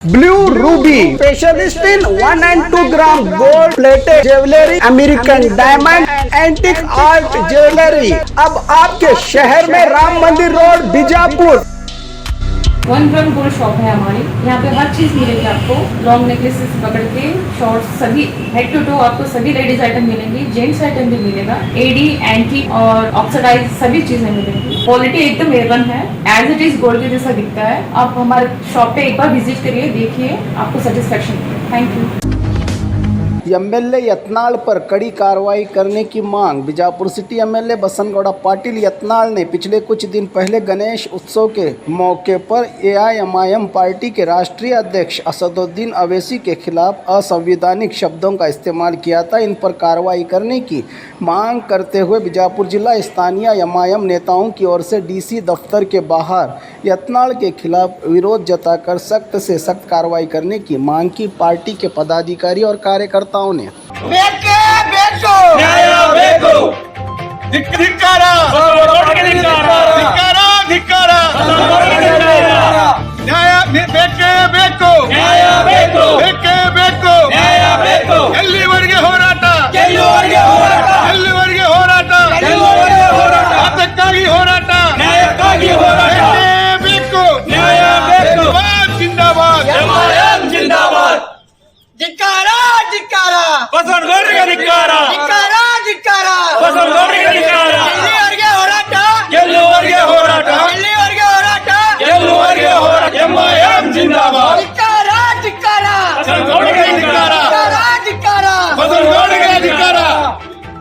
Blue Ruby specialist in 1 and 2 gram gold plated jewellery, American diamond, antique art jewellery अब आपके शहर में राम मंदिर road Bijapur. 1 gram gold shop है हमारी। यहाँ पे हर चीज मिलेगी आपको, लॉन्ग नेकलेसेस पकड़ के शॉर्ट्स, सभी हेड टू टो आपको सभी लेडीज आइटम मिलेंगी, जेंट्स आइटम भी मिलेगा, एडी एंटी और ऑक्सीडाइज सभी चीजें मिलेंगी। क्वालिटी एकदम A1 है, एज इट इज गोल्ड के जैसा दिखता है। आप हमारे शॉप पे एक बार विजिट करिए, देखिए, आपको सेटिस्फेक्शन मिलेगा। Thank you. एमएलए यत्नाल पर कड़ी कार्रवाई करने की मांग। बीजापुर सिटी एमएलए बसनगौड़ा पाटिल यत्नाल ने पिछले कुछ दिन पहले गणेश उत्सव के मौके पर एआईएमआईएम पार्टी के राष्ट्रीय अध्यक्ष असदुद्दीन अवैसी के खिलाफ असंवैधानिक शब्दों का इस्तेमाल किया था। इन पर कार्रवाई करने की मांग करते हुए बीजापुर जिला स्थानीय एमआईएम नेताओं की ओर से डीसी दफ्तर के बाहर यत्नाल के खिलाफ विरोध जताकर सख्त से सख्त कार्रवाई करने की मांग की। पार्टी के पदाधिकारी और कार्यकर्ताओं ने ಬೇಕೇ ಬೇಕು ನ್ಯಾಯ ಬೇಕು ಧಿಕ್ಕಾರ ಧಿಕ್ಕಾರ ಧಿಕ್ಕಾರ ನ್ಯಾಯ ಬೇಕೇ ಬೇಕು ನ್ಯಾಯ ಬೇಕು ಬೇಕೇ ಬೇಕು ನ್ಯಾಯ ಬೇಕು ಎಲ್ಲಿವರೆಗೆ ಹೋರಾಟ ಗೆಲ್ಲುವವರೆಗೆ ಹೋರಾಟ ಎಲ್ಲಿವರೆಗೆ ಹೋರಾಟ ಗೆಲ್ಲುವವರೆಗೆ ಹೋರಾಟ ಅದಕ್ಕಾಗಿ ಹೋರಾಟ ನ್ಯಾಯಕ್ಕಾಗಿ ಹೋರಾಟ ಬೇಕೇ ಬೇಕು ನ್ಯಾಯ ಬೇಕು ಜಿಂದಾಬಾದ್ ಎಂಆರ್ಎಂ ಜಿಂದಾಬಾದ್ ಧಿಕ್ಕಾರ ಧಿಕ್ಕಾರ ಬಸವನಗೌಡರಿಗೆ ಧಿಕ್ಕಾರ